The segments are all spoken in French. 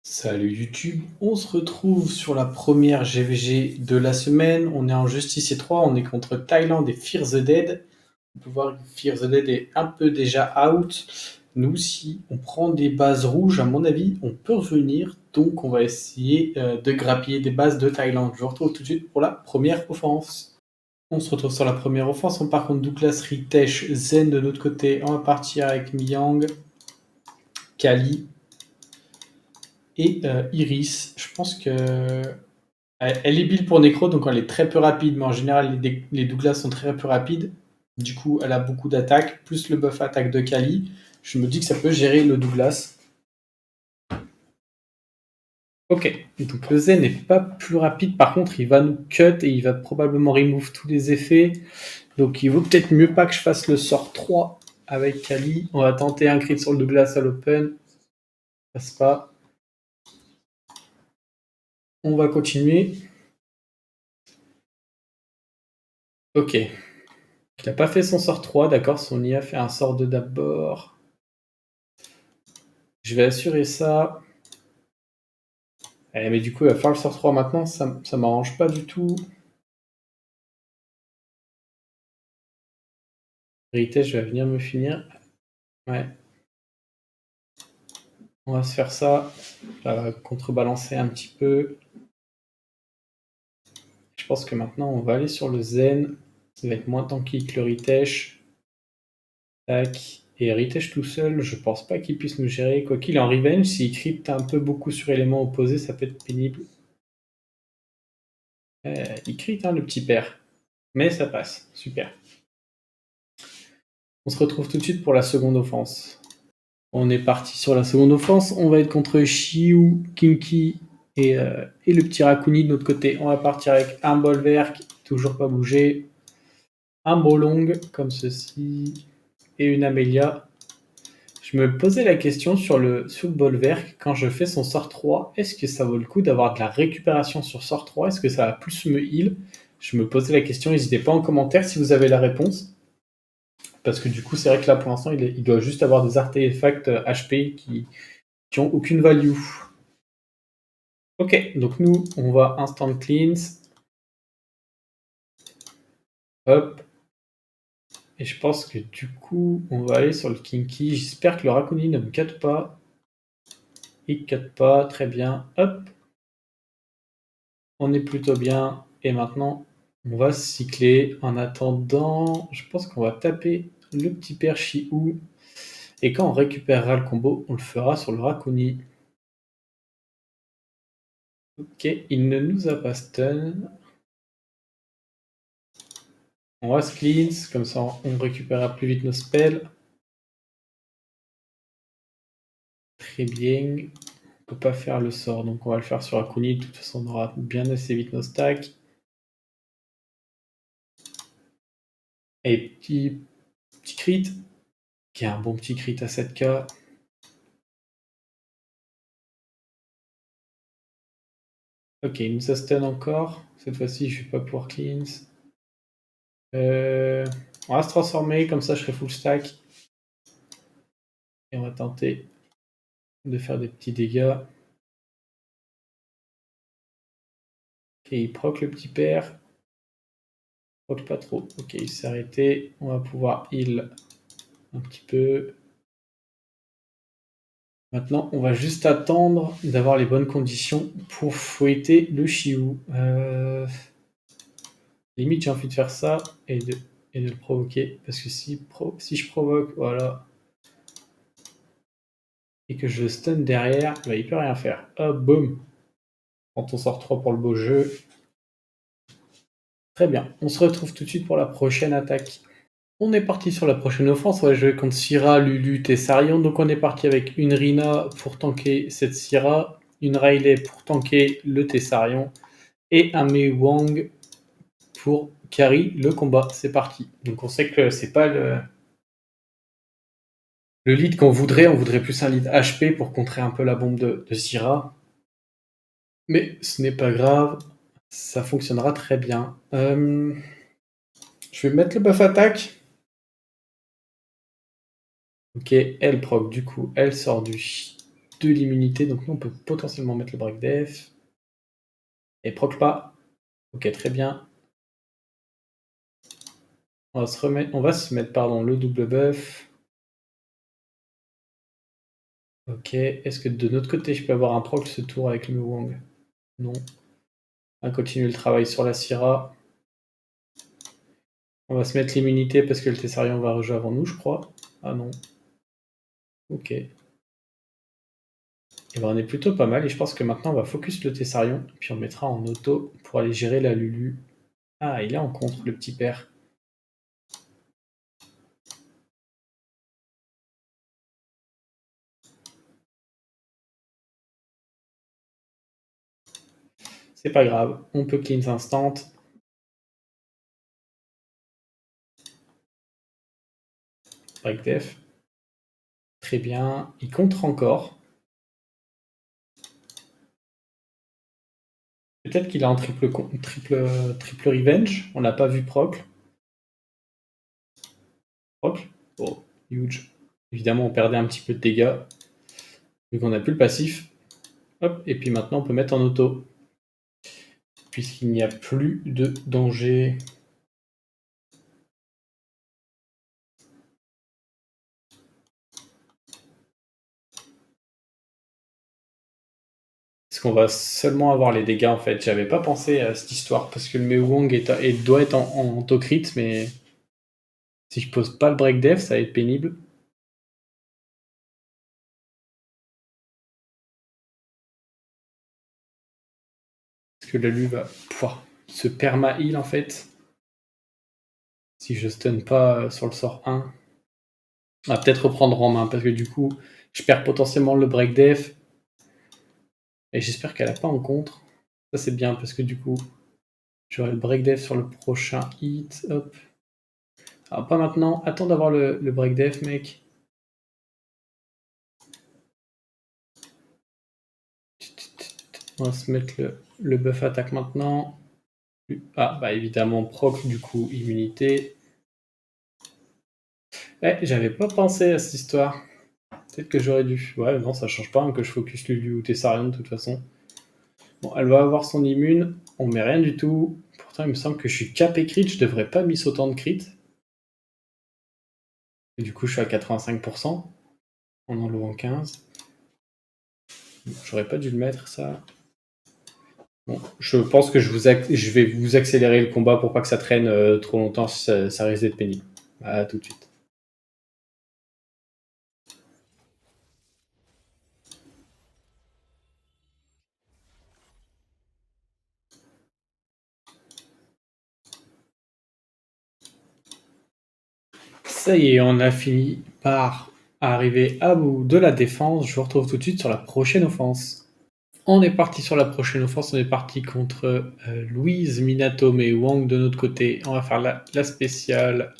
Salut YouTube, on se retrouve sur la première GVG de la semaine. On est en Justicier 3, on est contre Thaïlande et Fear the Dead. On peut voir que Fear the Dead est un peu déjà out. Nous, si on prend des bases rouges, à mon avis, on peut revenir. Donc, on va essayer de grappiller des bases de Thaïlande. Je vous retrouve tout de suite pour la première offense. On se retrouve sur la première offense. On part contre Douglas, Ritesh, Zen de l'autre côté. On va partir avec Myang, Kali et Iris. Je pense que elle est build pour Necro, donc elle est très peu rapide, mais en général, les Douglas sont très peu rapides. Du coup, elle a beaucoup d'attaques, plus le buff attaque de Kali. Je me dis que ça peut gérer le Douglas. Ok, donc le Zen n'est pas plus rapide, par contre, il va nous cut et il va probablement remove tous les effets. Donc il vaut peut-être mieux pas que je fasse le sort 3 avec Kali. On va tenter un crit sur le Douglas à l'open. Passe pas. On va continuer. Ok. Il n'a pas fait son sort 3, d'accord. Son IA fait un sort 2 d'abord. Je vais assurer ça. Mais du coup, il va faire le sort 3 maintenant, ça m'arrange pas du tout. Vérité, je vais venir me finir. Ouais. On va se faire ça. Ça va contrebalancer un petit peu. Je pense que maintenant, on va aller sur le Zen. Ça va être moins tanky que le Ritesh. Tac. Et Ritesh tout seul, je pense pas qu'il puisse nous gérer. Quoi qu'il est en revenge, s'il crypte un peu beaucoup sur élément opposé, ça peut être pénible. Il crit, hein, le petit père. Mais ça passe. Super. On se retrouve tout de suite pour la seconde offense. On est parti sur la seconde offense. On va être contre Shiu, Kinky et le petit Rakuni de notre côté. On va partir avec un Bolverk, toujours pas bougé. Un Bolong, comme ceci. Et une Amelia. Je me posais la question sur le Bolverk, quand je fais son sort 3, est-ce que ça vaut le coup d'avoir de la récupération sur sort 3? Est-ce que ça va plus me heal? Je me posais la question, n'hésitez pas en commentaire si vous avez la réponse. Parce que du coup, c'est vrai que là, pour l'instant, il doit juste avoir des artefacts HP qui n'ont aucune value. Ok, donc nous, on va instant cleanse. Hop. Et je pense que du coup, on va aller sur le Kinky. J'espère que le Rakuni ne me cut pas. Il ne cut pas, très bien. Hop. On est plutôt bien. Et maintenant, on va cycler. En attendant, je pense qu'on va taper le petit père Shiou. Et quand on récupérera le combo, on le fera sur le Rakuni. Ok, il ne nous a pas stun. On va se cleanse, comme ça on récupérera plus vite nos spells. Très bien. On peut pas faire le sort, donc on va le faire sur Akuni. De toute façon, on aura bien assez vite nos stacks. Et petit crit, qui est un bon petit crit à 7k. Ok, il nous a stun encore. Cette fois-ci, je vais pas pouvoir cleanse. On va se transformer, comme ça je serai full stack. Et on va tenter de faire des petits dégâts. Ok, il proc le petit père. Proc pas trop. Ok, il s'est arrêté. On va pouvoir heal un petit peu. Maintenant, on va juste attendre d'avoir les bonnes conditions pour fouetter le Chiou. Limite, j'ai envie de faire ça et de le provoquer. Parce que si je provoque, voilà, et que je le stun derrière, bah, il peut rien faire. Hop, boum. Quand on sort 3 pour le beau jeu. Très bien. On se retrouve tout de suite pour la prochaine attaque. On est parti sur la prochaine offense. On va jouer contre Syra, Lulu, Tessarion. Donc on est parti avec une Rina pour tanker cette Syra, une Riley pour tanker le Tessarion et un Mei Wang pour carry le combat. C'est parti. Donc on sait que c'est pas le lead qu'on voudrait. On voudrait plus un lead HP pour contrer un peu la bombe de Syra. Mais ce n'est pas grave. Ça fonctionnera très bien. Je vais mettre le buff attaque. Ok, elle proc, du coup, elle sort du de l'immunité, donc nous on peut potentiellement mettre le break def. Et proc pas. Ok, très bien. On va se mettre pardon, le double buff. Ok, est-ce que de notre côté je peux avoir un proc ce tour avec le Wang? Non. On va continuer le travail sur la Syrah. On va se mettre l'immunité parce que le Tessarion va rejouer avant nous, je crois. Ah non. Ok. Et ben on est plutôt pas mal et je pense que maintenant on va focus le Tessarion, puis on mettra en auto pour aller gérer la Lulu. Ah, il est en contre, le petit père. C'est pas grave, on peut cleanse instant. Break def. Très bien, il contre encore. Peut-être qu'il a un triple revenge, on n'a pas vu proc. Proc. Oh, huge. Évidemment, on perdait un petit peu de dégâts, vu qu'on n'a plus le passif. Hop, et puis maintenant on peut mettre en auto. Puisqu'il n'y a plus de danger. Est-ce qu'on va seulement avoir les dégâts en fait? J'avais pas pensé à cette histoire, parce que le Mewong doit être en auto-crit, mais si je pose pas le break def, ça va être pénible. Est-ce que le Lu va pouvoir se perma-heal en fait? Si je stun pas sur le sort 1. On va peut-être reprendre en main, parce que du coup, je perds potentiellement le break def. Et j'espère qu'elle a pas en contre. Ça c'est bien, parce que du coup, j'aurai le break def sur le prochain hit. Hop. Alors pas maintenant, attends d'avoir le break def, mec. On va se mettre le buff attaque maintenant. Ah, bah évidemment, proc, du coup, immunité. Eh, j'avais pas pensé à cette histoire. Peut-être que j'aurais dû. Ouais, non, ça change pas hein, que je focus Lulu ou Tessarion de toute façon. Bon, elle va avoir son immune. On met rien du tout. Pourtant, il me semble que je suis cap et crit. Je devrais pas miss autant de crit. Et du coup, je suis à 85%. En enlevant 15. J'aurais pas dû le mettre, ça. Bon, je pense que je vais vous accélérer le combat pour pas que ça traîne trop longtemps, ça risque d'être pénible. À tout de suite. Ça y est, on a fini par arriver à bout de la défense. Je vous retrouve tout de suite sur la prochaine offense. On est parti sur la prochaine offense. On est parti contre Louise, Minato, mais Wang de notre côté. On va faire la spéciale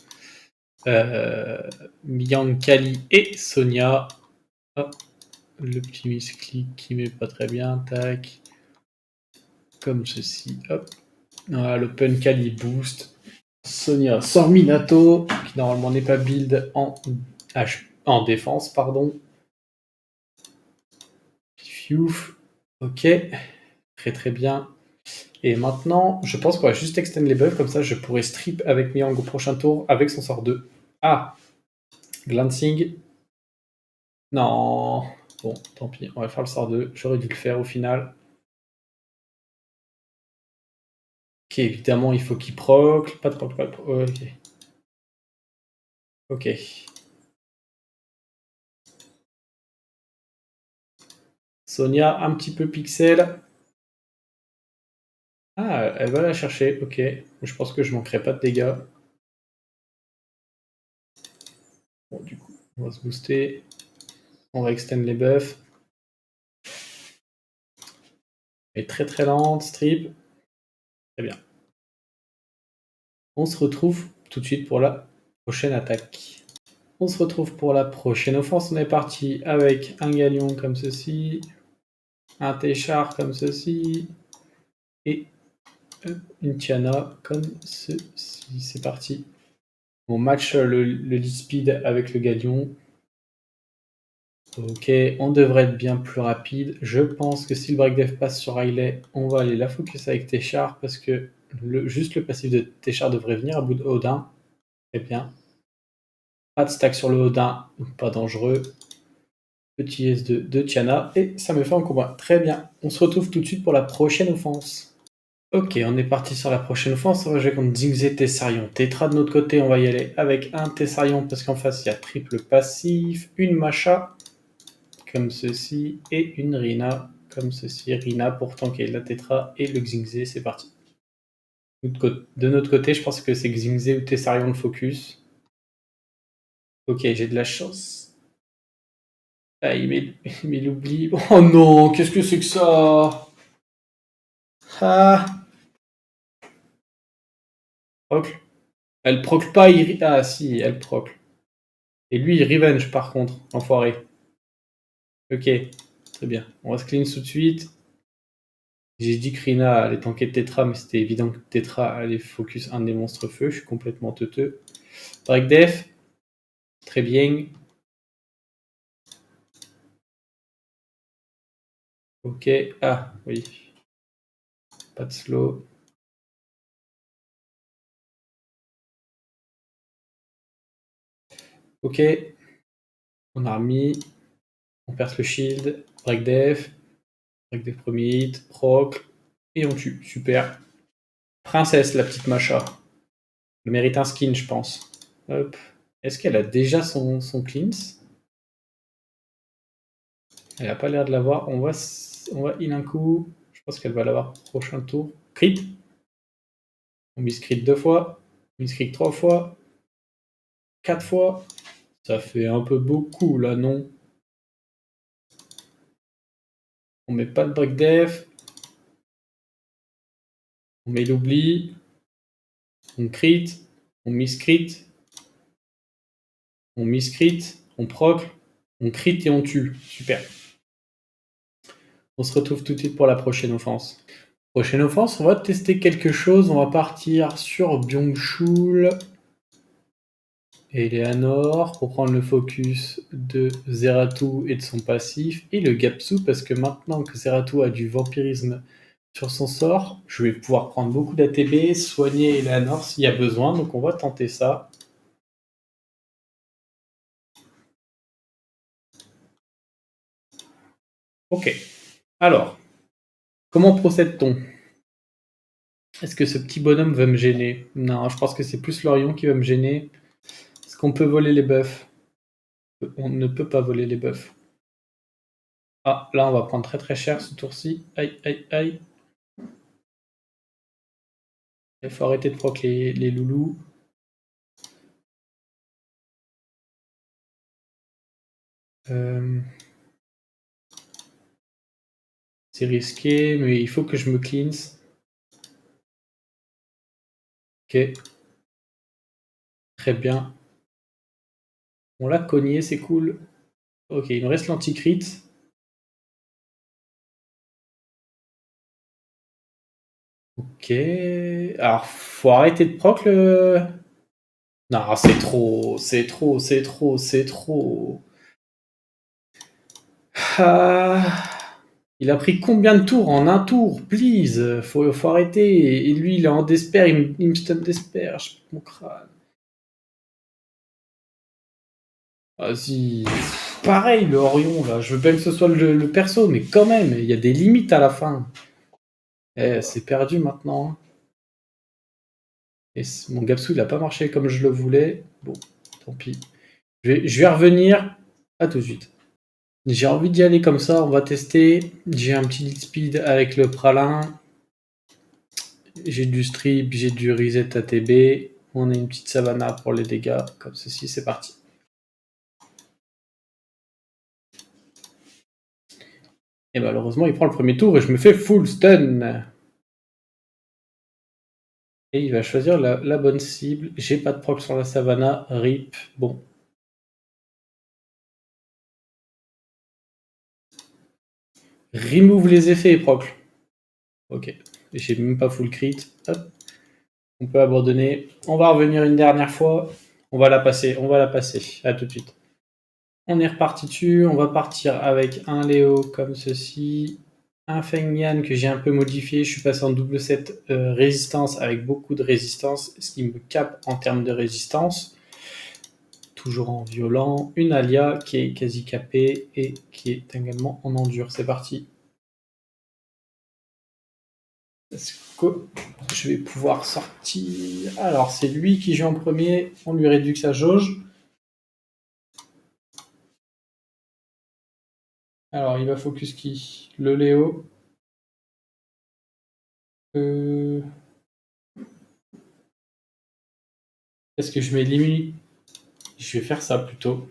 Yang Kali et Sonia. Hop, le petit misclick qui met pas très bien. Tac. Comme ceci. Hop. Voilà, l'Open Kali boost. Sonia sort Minato, qui normalement n'est pas build en défense, pardon. Fiouf. Ok. Très très bien. Et maintenant, je pense qu'on va juste extend les buffs, comme ça je pourrais strip avec Miang au prochain tour avec son sort 2. Ah, Glancing. Non. Bon, tant pis, on va faire le sort 2. J'aurais dû le faire au final. Ok, évidemment, il faut qu'il proc. Pas de proc, pas de proc. Ok. Ok. Sonia, un petit peu pixel. Ah, elle va la chercher, ok. Je pense que je manquerai pas de dégâts. Bon, du coup, on va se booster. On va extend les buffs. Elle est très très lente, strip. Très bien. On se retrouve tout de suite pour la prochaine attaque. On se retrouve pour la prochaine offense. On est parti avec un galion comme ceci, un Téchar comme ceci, et une Tiana comme ceci. C'est parti. On match le lead speed avec le galion. Ok, on devrait être bien plus rapide. Je pense que si le break dev passe sur Riley, on va aller la focus avec Téchard parce que juste le passif de Téchard devrait venir à bout de Odin. Très bien. Pas de stack sur le Odin, donc pas dangereux. Petit S2 de Tiana et ça me fait un combat. Très bien. On se retrouve tout de suite pour la prochaine offense. Ok, on est parti sur la prochaine offense. On va jouer contre Xingzé Tessarion. Tetra de notre côté, on va y aller avec un Tessarion parce qu'en face il y a triple passif, une Macha comme ceci et une Rina comme ceci. Rina pour tanker la Tetra et le Xingzé, c'est parti. De notre côté, je pense que c'est Xingzé ou Tessarion le focus. Ok, j'ai de la chance. Ah, il l'oublie. Oh non, qu'est-ce que c'est que ça? Ah, procle. Elle procle pas, ah si, elle procle. Et lui, il revenge par contre, enfoiré. Ok, très bien. On va se clean tout de suite. J'ai dit que Rina allait tanker Tetra, mais c'était évident que Tetra allait focus un des monstres feu. Je suis complètement teuteux. Break def. Très bien. Ok. Ah, oui. Pas de slow. Ok. On a remis. On perce le shield. Break def. Break def premier hit. Proc. Et on tue. Super. Princesse, la petite Macha. Elle mérite un skin, je pense. Hop. Est-ce qu'elle a déjà son cleanse? Elle n'a pas l'air de l'avoir. On va heal un coup. Je pense qu'elle va l'avoir prochain tour. Crit. On miscrit 2 fois. Miscrit 3 fois. 4 fois. Ça fait un peu beaucoup là, non? On met pas de break def. On met l'oubli. On crit. On miscrit. On miscrit. On proc. On crit et on tue. Super. On se retrouve tout de suite pour la prochaine offense. Prochaine offense, on va tester quelque chose. On va partir sur Byung-Chul et Eleanor pour prendre le focus de Zeratou et de son passif et le Gapsu parce que maintenant que Zeratou a du vampirisme sur son sort, je vais pouvoir prendre beaucoup d'ATB, soigner Eleanor s'il y a besoin, donc on va tenter ça. Ok, alors, comment procède-t-on? Est-ce que ce petit bonhomme va me gêner? Non, je pense que c'est plus Lorion qui va me gêner. Est-ce qu'on peut voler les buffs? On ne peut pas voler les buffs. Ah, là, on va prendre très très cher ce tour-ci. Aïe, aïe, aïe. Il faut arrêter de proc les loulous. C'est risqué, mais il faut que je me cleanse. Ok. Très bien. On l'a cogné, c'est cool. Ok, il me reste l'anticrit. Ok. Alors, faut arrêter de proc le... Non, c'est trop, c'est trop, c'est trop, c'est trop. Ah. Il a pris combien de tours en un tour? Please, faut arrêter. Et lui, il est en despair, il me stun despair. Je mon crâne. Vas-y. Pareil, le Orion, là. Je veux bien que ce soit le perso, mais quand même, il y a des limites à la fin. Eh, c'est perdu maintenant. Et mon Gapsu, il a pas marché comme je le voulais. Bon, tant pis. Je vais revenir. À tout de suite. J'ai envie d'y aller comme ça, on va tester. J'ai un petit lead speed avec le pralin. J'ai du strip, j'ai du reset ATB. On a une petite savannah pour les dégâts. Comme ceci, c'est parti. Et malheureusement, il prend le premier tour et je me fais full stun. Et il va choisir la bonne cible. J'ai pas de proc sur la savannah. RIP. Bon. Remove les effets, proc. Ok. J'ai même pas full crit. Hop. On peut abandonner. On va revenir une dernière fois. On va la passer. On va la passer. À tout de suite. On est reparti dessus, on va partir avec un Léo comme ceci, un Feng Yan que j'ai un peu modifié, je suis passé en double set résistance avec beaucoup de résistance, ce qui me cape en termes de résistance. Toujours en violent, une Alia qui est quasi capée et qui est également en endure. C'est parti. Est-ce que je vais pouvoir sortir? Alors, c'est lui qui joue en premier. On lui réduit sa jauge. Alors, il va focus qui? Le Léo. Est-ce que je mets l'immunité? Je vais faire ça plutôt.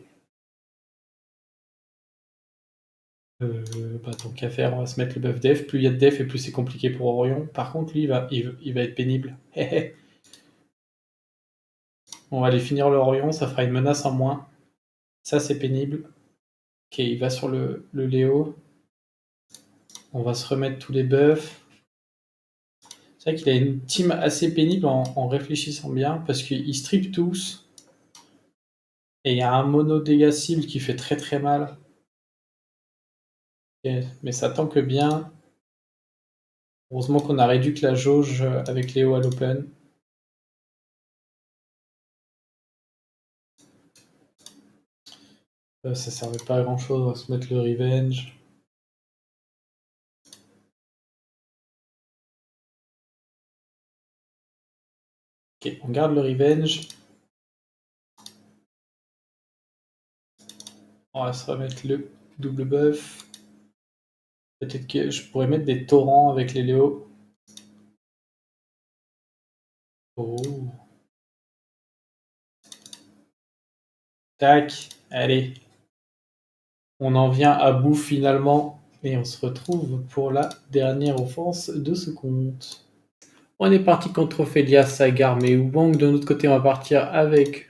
Tant qu'à faire, on va se mettre le buff def. Plus il y a de def et plus c'est compliqué pour Orion. Par contre, lui, il va être pénible. On va aller finir le Orion, ça fera une menace en moins. Ça, c'est pénible. Ok, il va sur le Léo. On va se remettre tous les buffs. C'est vrai qu'il a une team assez pénible en réfléchissant bien, parce qu'il strip tous. Et il y a un mono dégâts cible qui fait très très mal. Okay, mais ça tank bien. Heureusement qu'on a réduit la jauge avec Léo à l'open. Ça servait pas à grand chose, on va se mettre le revenge. Ok, on garde le revenge. On va se remettre le double buff. Peut-être que je pourrais mettre des torrents avec les Léo. Oh. Tac, allez. On en vient à bout finalement. Et on se retrouve pour la dernière offense de ce compte. On est parti contre Ophelia, Sagar, mais Wang. De notre côté, on va partir avec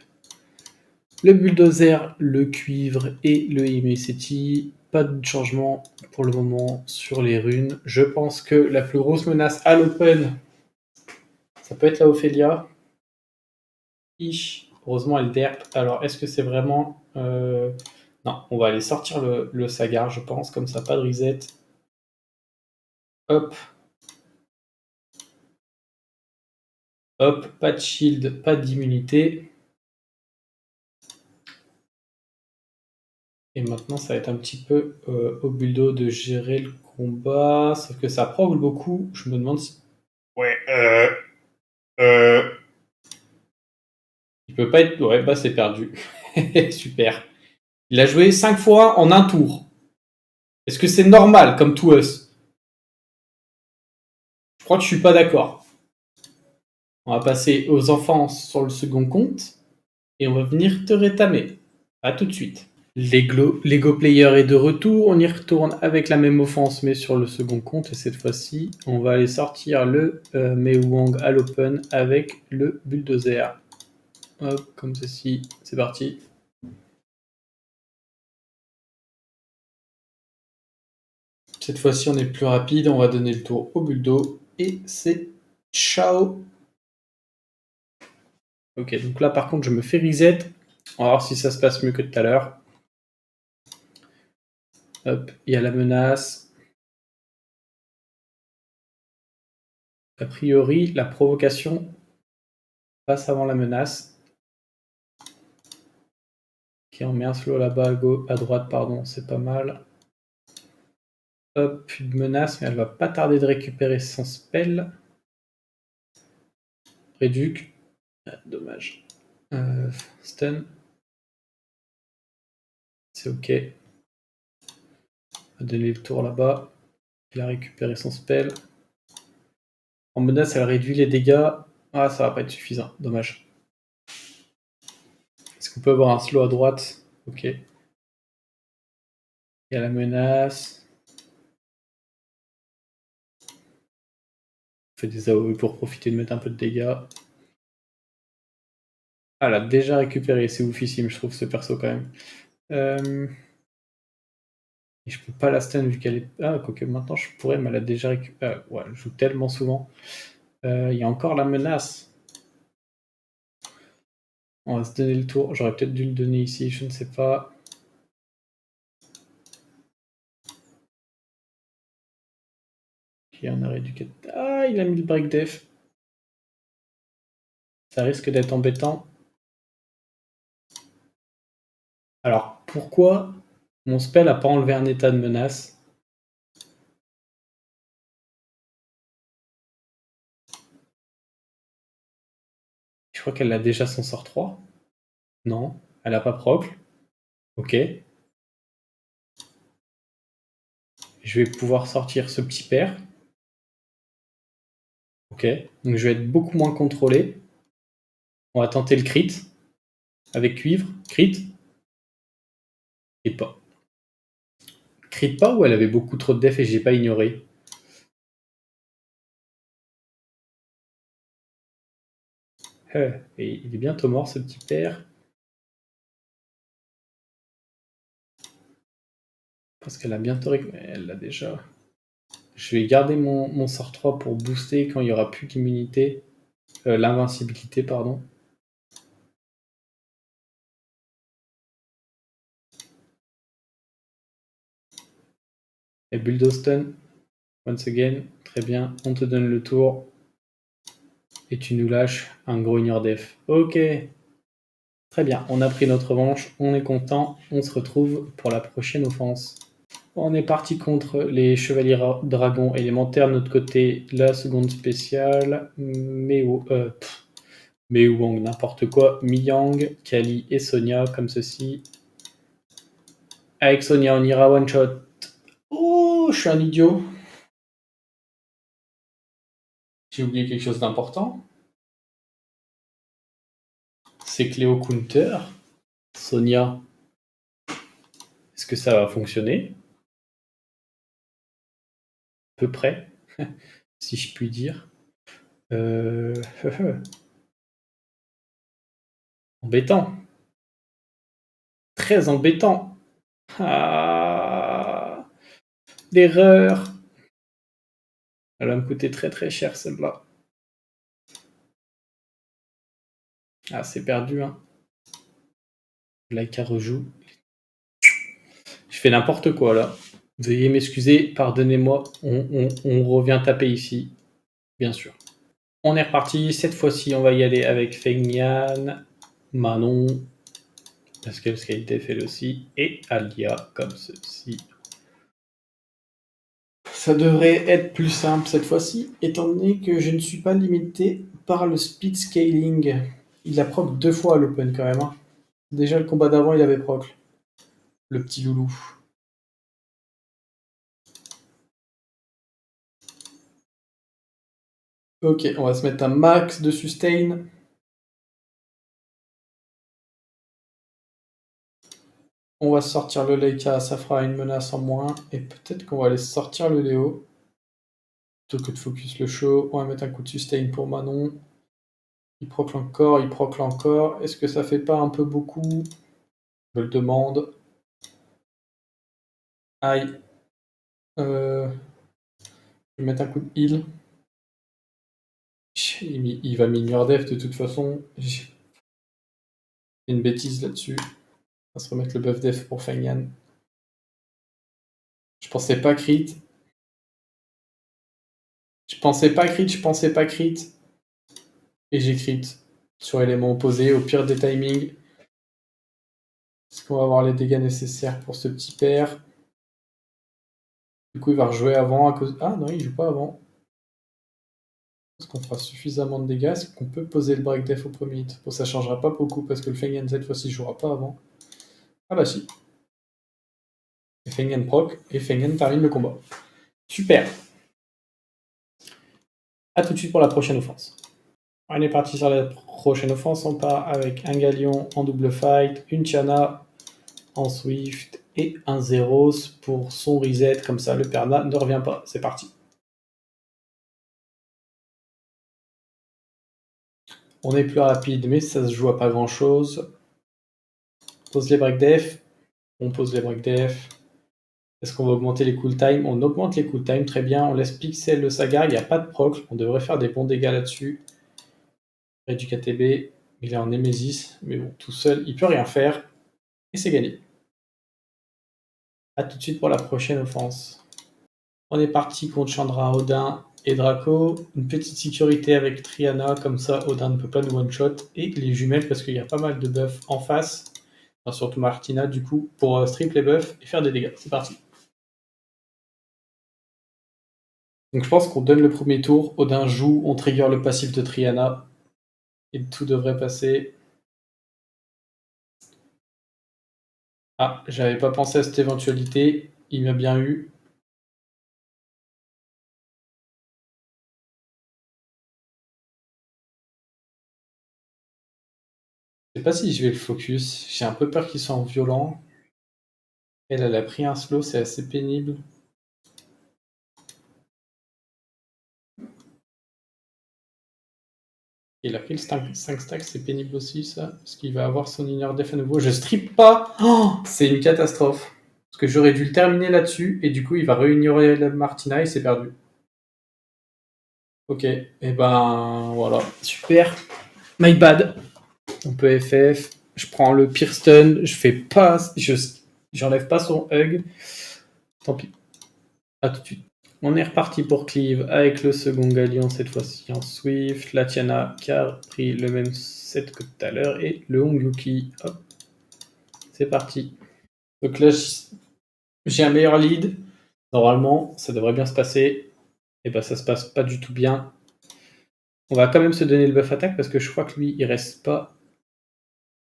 le bulldozer, le cuivre et le Himeseti. Pas de changement pour le moment sur les runes. Je pense que la plus grosse menace à l'open, ça peut être la Ophelia. Heureusement, elle derp. Alors, est-ce que c'est vraiment... Non, on va aller sortir le Sagar, je pense. Comme ça, pas de reset. Hop. Hop, pas de shield, pas d'immunité. Et maintenant, ça va être un petit peu au bulldo de gérer le combat. Sauf que ça progle beaucoup. Je me demande si... Ouais, il peut pas être... Ouais, bah c'est perdu. Super. Il a joué 5 fois en un tour. Est-ce que c'est normal, comme tout us? Je crois que je suis pas d'accord. On va passer aux enfants sur le second compte. Et on va venir te rétamer. A tout de suite. Lego Player est de retour, on y retourne avec la même offense mais sur le second compte et cette fois-ci on va aller sortir le Mei Wang à l'open avec le bulldozer. Hop, comme ceci, c'est parti. Cette fois-ci on est plus rapide, on va donner le tour au bulldo et c'est ciao. Ok, donc là par contre je me fais reset, on va voir si ça se passe mieux que tout à l'heure. Hop, il y a la menace. A priori, la provocation passe avant la menace. Ok, on met un slow là-bas à droite, pardon, c'est pas mal. Hop, une menace, mais elle va pas tarder de récupérer son spell. Réduc. Ah, dommage. Stun. C'est ok. On va donner le tour là-bas. Il a récupéré son spell. En menace, elle réduit les dégâts. Ah, ça va pas être suffisant. Dommage. Est-ce qu'on peut avoir un slow à droite? Ok. Il y a la menace. On fait des AOE pour profiter de mettre un peu de dégâts. Ah, elle a déjà récupéré. C'est oufissime, je trouve, ce perso quand même. Et je peux pas la stun vu qu'elle est... Ah, quoique maintenant je pourrais, mais elle a déjà récupéré. Ouais, elle joue tellement souvent. Il y a encore la menace. On va se donner le tour. J'aurais peut-être dû le donner ici, je ne sais pas. Puis on a rééduqué. Ah, il a mis le break def. Ça risque d'être embêtant. Alors, pourquoi mon spell n'a pas enlevé un état de menace? Je crois qu'elle a déjà son sort 3. Non, elle a pas proc. Ok. Je vais pouvoir sortir ce petit père. Ok. Donc je vais être beaucoup moins contrôlé. On va tenter le crit. Avec cuivre. Crit. Et pas. Crit pas ou elle avait beaucoup trop de def et j'ai pas ignoré? Et il est bientôt mort ce petit père. Parce qu'elle a bientôt elle l'a déjà. Je vais garder mon sort 3 pour booster quand il n'y aura plus qu'immunité. L'invincibilité, pardon. Et Bulldoze once again. Très bien, on te donne le tour. Et tu nous lâches un gros ignore def. Ok. Très bien, on a pris notre revanche, on est content, on se retrouve pour la prochaine offense. On est parti contre les chevaliers dragons élémentaires. De notre côté, la seconde spéciale, Mewang, n'importe quoi, Miyang, Kali et Sonia, comme ceci. Avec Sonia, on ira one shot. Oh, je suis un idiot. J'ai oublié quelque chose d'important. C'est Cléo Counter. Sonia, est-ce que ça va fonctionner? À peu près, si je puis dire. Embêtant. Très embêtant. Ah, l'erreur. Elle va me coûter très très cher celle-là. Ah, c'est perdu, hein. Laika rejoue. Je fais n'importe quoi là. Veuillez m'excuser, pardonnez-moi. On revient taper ici, bien sûr. On est reparti. Cette fois-ci, on va y aller avec Feng Yan, Manon, parce que Skate fait aussi, et Alia, comme ceci. Ça devrait être plus simple cette fois-ci, étant donné que je ne suis pas limité par le speed scaling. Il a proc 2 fois à l'open quand même, hein. Déjà le combat d'avant il avait proc. Le petit loulou. Ok, on va se mettre un max de sustain. On va sortir le Leica, ça fera une menace en moins. Et peut-être qu'on va aller sortir le Léo. Plutôt que de focus le show. On va mettre un coup de sustain pour Manon. Il proc encore, il proc encore. Est-ce que ça fait pas un peu beaucoup? Je le demande. Aïe. Je vais mettre un coup de heal. Il va m'ignore def de toute façon. J'ai fait une bêtise là-dessus. On va se remettre le buff def pour Feng Yan. Je pensais pas crit. Je pensais pas crit. Et j'ai crit sur élément opposé, au pire des timings. Est-ce qu'on va avoir les dégâts nécessaires pour ce petit père? Du coup, il va rejouer avant à cause. Ah non, il joue pas avant. Est-ce qu'on fera suffisamment de dégâts? Est-ce qu'on peut poser le break def au premier hit? Bon, ça changera pas beaucoup parce que le Feng Yan cette fois-ci jouera pas avant. Ah bah si. Et Feng Yan proc, et Feng Yan termine le combat. Super. A tout de suite pour la prochaine offense. On est parti sur la prochaine offense. On part avec un Galion en double fight, une Tiana en Swift et un Zeros pour son reset. Comme ça, le Perna ne revient pas. C'est parti. On est plus rapide, mais ça se joue à pas grand chose. Pose les break def. On pose les break def. Est-ce qu'on va augmenter les cool time? On augmente les cool time, très bien. On laisse pixel le Saga. Il n'y a pas de proc. On devrait faire des bons dégâts là-dessus. Du KTB. Il est en Nemesis. Mais bon, tout seul, il peut rien faire. Et c'est gagné. A tout de suite pour la prochaine offense. On est parti contre Chandra, Odin et Draco. Une petite sécurité avec Triana, comme ça Odin ne peut pas nous one-shot. Et les jumelles, parce qu'il y a pas mal de buffs en face. Enfin, surtout Martina, du coup, pour strip les buffs et faire des dégâts. C'est parti. Donc je pense qu'on donne le premier tour. Odin joue, on trigger le passif de Triana. Et tout devrait passer. Ah, j'avais pas pensé à cette éventualité. Il m'a bien eu. Je sais pas si je vais le focus. J'ai un peu peur qu'il soit en violent. Elle a pris un slow, c'est assez pénible. Il a pris le 5 stacks, c'est pénible aussi ça. Parce qu'il va avoir son inner def à nouveau. Je strip pas. Oh, c'est une catastrophe. Parce que j'aurais dû le terminer là-dessus. Et du coup, il va réunir la Martina et c'est perdu. Ok, et ben voilà. Super. My bad. On peut FF. Je prends le pire stun. Je fais pas. J'enlève pas son hug. Tant pis. À tout de suite. On est reparti pour Cleave avec le second Galion, cette fois-ci en Swift. La Tiana qui a pris le même set que tout à l'heure. Et le Hongyuki. Hop, c'est parti. Donc là, j'ai un meilleur lead. Normalement, ça devrait bien se passer. Et ben, ça se passe pas du tout bien. On va quand même se donner le buff attaque parce que je crois que lui, il reste pas.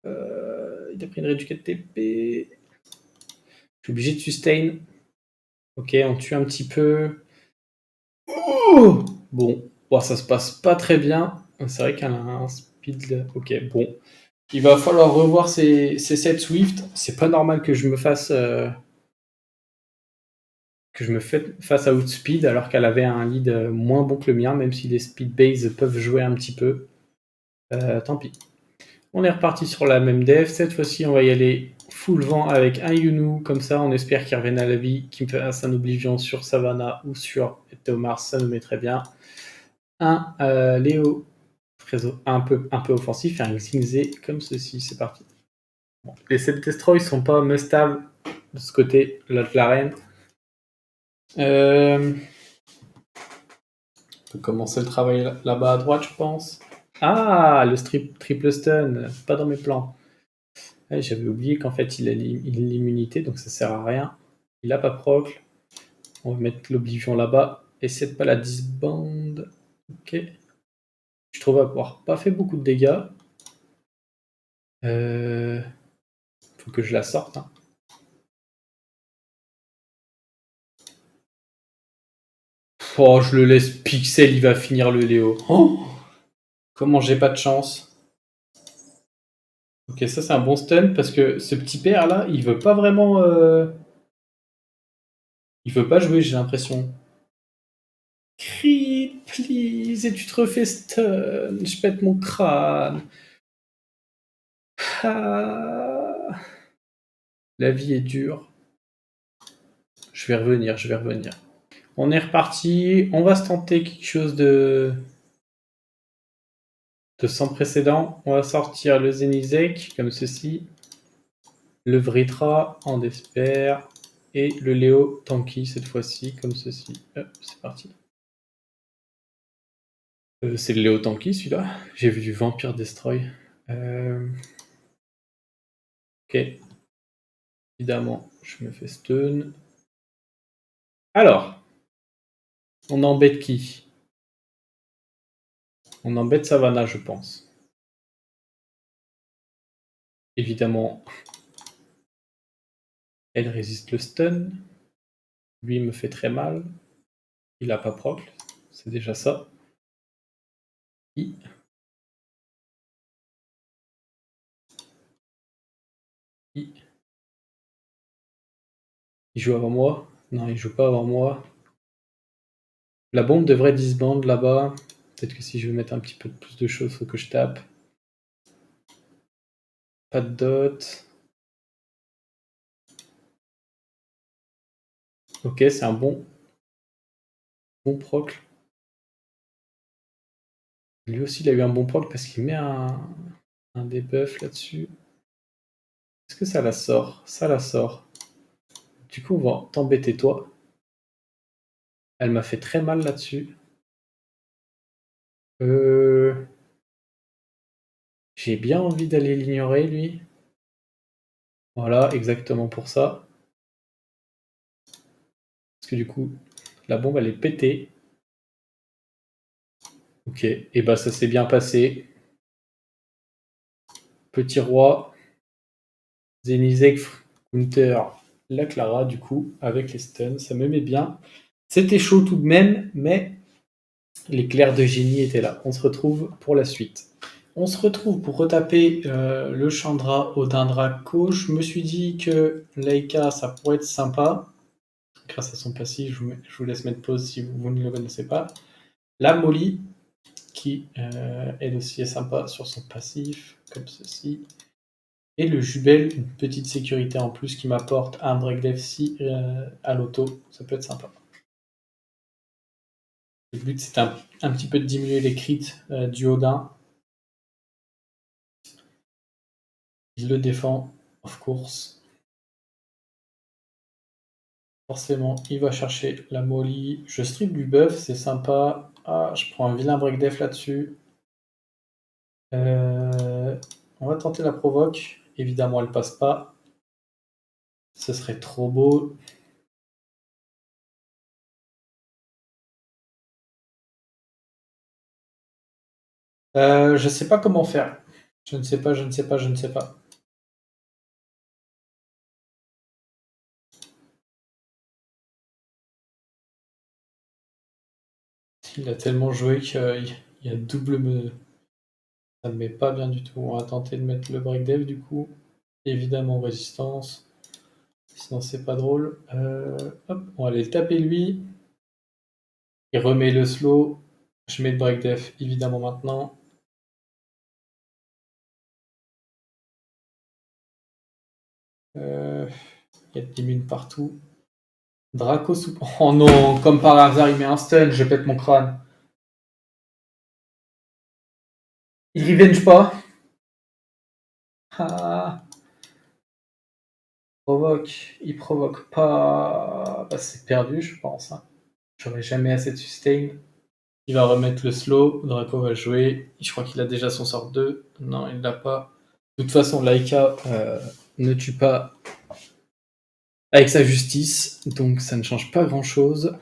Il a pris une réduction de TP. Je suis obligé de sustain. Ok, on tue un petit peu. Oh bon, ça se passe pas très bien. C'est vrai qu'elle a un speed. Ok, bon. Il va falloir revoir ses sets Swift. C'est pas normal que je me fasse. Face à Outspeed alors qu'elle avait un lead moins bon que le mien, même si les speed base peuvent jouer un petit peu. Tant pis. On est reparti sur la même dev. Cette fois-ci, on va y aller full vent avec un Yunu. Comme ça, on espère qu'il revienne à la vie, qu'il me fasse un Oblivion sur Savannah ou sur Théomars. Ça nous met très bien. Un Léo un peu offensif et un Xingzé comme ceci. C'est parti. Bon. Les 7 Destroy sont pas must-have de ce côté de l'arène. On peut commencer le travail là-bas à droite, je pense. Ah, le triple stun, pas dans mes plans. Ouais, j'avais oublié qu'en fait il a l'immunité, donc ça sert à rien. Il a pas proc. On va mettre l'oblivion là-bas. Essaie de pas la disband. Ok. Je trouve avoir pas fait beaucoup de dégâts. Faut que je la sorte. Hein. Oh, je le laisse pixel, il va finir le Léo. Oh, comment j'ai pas de chance. Ok, ça c'est un bon stun parce que ce petit père là, il veut pas vraiment. Il veut pas jouer, j'ai l'impression. Crit, please, et tu te refais stun. Je pète mon crâne. Ah. La vie est dure. Je vais revenir, je vais revenir. On est reparti. On va se tenter quelque chose de sans précédent. On va sortir le Zenizek comme ceci. Le Vritra en Desper. Et le Léo Tanky cette fois-ci comme ceci. Hop, c'est parti. C'est le Léo Tanky celui-là. J'ai vu du Vampire Destroy. Ok. Évidemment, je me fais stun. Alors, on embête qui? On embête Savannah, je pense. Évidemment, elle résiste le stun. Lui me fait très mal. Il a pas proc. C'est déjà ça. I. I. Il joue avant moi? Non, il joue pas avant moi. La bombe devrait disband là-bas. Peut-être que si je veux mettre un petit peu plus de choses, il faut que je tape. Pas de dot. Ok, c'est un bon proc. Lui aussi, il a eu un bon proc parce qu'il met un debuff là-dessus. Est-ce que ça la sort? Ça la sort. Du coup, on va t'embêter toi. Elle m'a fait très mal là-dessus. J'ai bien envie d'aller l'ignorer, lui. Voilà, exactement pour ça. Parce que du coup, la bombe, elle est pétée. Ok, et bah ça s'est bien passé. Petit roi, Zenizek, Counter, la Clara, du coup, avec les stuns. Ça me met bien. C'était chaud tout de même, mais l'éclair de génie était là. On se retrouve pour la suite. On se retrouve pour retaper le Chandra au Draco. Je me suis dit que Leica, ça pourrait être sympa. Grâce à son passif, je vous laisse mettre pause si vous ne le connaissez pas. La Molly, qui elle aussi est sympa sur son passif, comme ceci. Et le Jubel, une petite sécurité en plus qui m'apporte un break d'FC à l'auto. Ça peut être sympa. Le but, c'est un petit peu de diminuer les crits du Odin. Il le défend, of course. Forcément, il va chercher la molly. Je strip du buff, c'est sympa. Ah, je prends un vilain break def là-dessus. On va tenter la provoque. Évidemment, elle passe pas. Ce serait trop beau. Je sais pas comment faire. Je ne sais pas, je ne sais pas, je ne sais pas. Il a tellement joué qu'il y a double me. Ça me met pas bien du tout. On va tenter de mettre le break dev du coup. Évidemment résistance. Sinon c'est pas drôle. Hop, on va aller le taper lui. Il remet le slow. Je mets le break def évidemment maintenant. Il y a des mines partout. Draco sous. Oh non, comme par hasard, il met un stun, je pète mon crâne. Il revenge pas. Ah, il provoque pas. Bah, c'est perdu, je pense. Hein. J'aurais jamais assez de sustain. Il va remettre le slow. Draco va jouer. Je crois qu'il a déjà son sort 2. Non, il l'a pas. De toute façon, Laika ne tue pas avec sa justice. Donc ça ne change pas grand chose.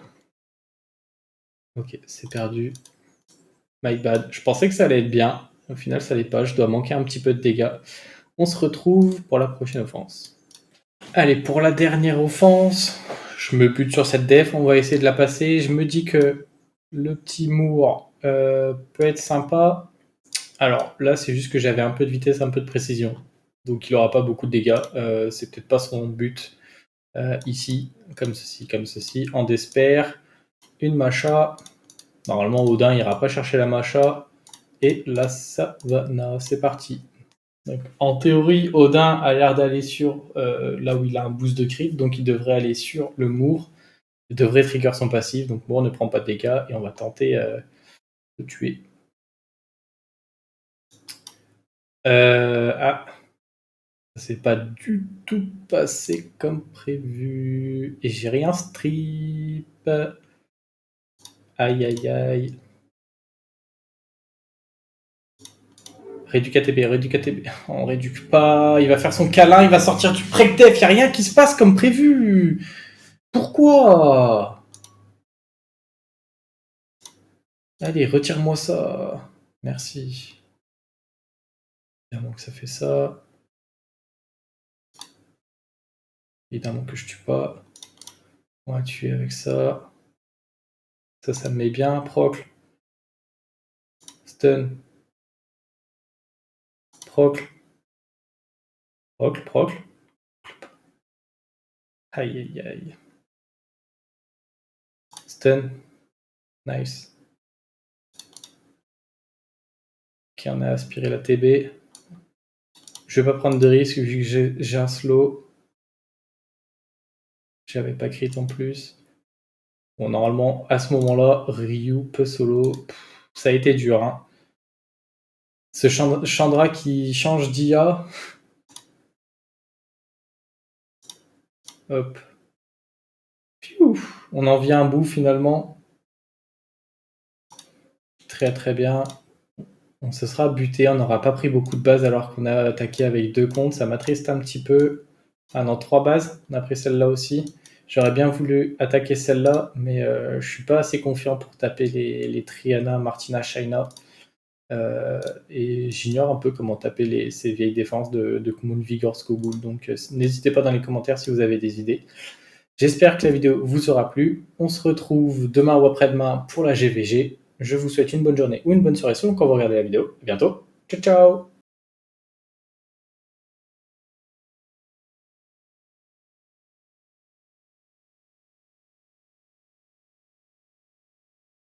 Ok, c'est perdu. My bad. Je pensais que ça allait être bien. Au final, ça l'est pas. Je dois manquer un petit peu de dégâts. On se retrouve pour la prochaine offense. Allez, pour la dernière offense, je me bute sur cette def. On va essayer de la passer. Je me dis que le petit Moore peut être sympa. Alors là, c'est juste que j'avais un peu de vitesse, un peu de précision. Donc il n'aura pas beaucoup de dégâts. C'est peut-être pas son but ici. Comme ceci. En desper. Une macha. Normalement, Odin n'ira pas chercher la macha. Et la savana, c'est parti. Donc, en théorie, Odin a l'air d'aller sur là où il a un boost de crit, donc il devrait aller sur le Moore. Il devrait trigger son passif, donc Moore ne prend pas de dégâts et on va tenter de tuer. Ah, ça s'est pas du tout passé comme prévu. Et j'ai rien strip. Aïe aïe aïe. Réduc ATB, réduc ATB. On réduque pas. Il va faire son câlin, il va sortir du break def. Y a rien qui se passe comme prévu. Pourquoi? Allez, retire-moi ça. Merci. Évidemment que ça fait ça. Évidemment que je tue pas. On va tuer avec ça. Ça me met bien. Procle. Stun. Procle. Procle. Aïe aïe aïe. Stun. Nice. Ok, on a aspiré la TB. Je vais pas prendre de risque vu que j'ai un slow. J'avais pas crit en plus. Bon, normalement, à ce moment-là, Ryu peut solo. Ça a été dur. Hein. Ce Chandra qui change d'IA. Hop. Piou, on en vient à bout finalement. Très très bien. On se sera buté, on n'aura pas pris beaucoup de bases alors qu'on a attaqué avec 2 comptes. Ça m'attriste un petit peu. Ah non, 3 bases. On a pris celle-là aussi. J'aurais bien voulu attaquer celle-là, mais je suis pas assez confiant pour taper les Triana, Martina, Shaina. Et j'ignore un peu comment taper ces vieilles défenses de Kumon, Vigor, Skogul. Donc n'hésitez pas dans les commentaires si vous avez des idées. J'espère que la vidéo vous aura plu. On se retrouve demain ou après-demain pour la GVG. Je vous souhaite une bonne journée ou une bonne soirée selon quand vous regardez la vidéo. À bientôt. Ciao, ciao!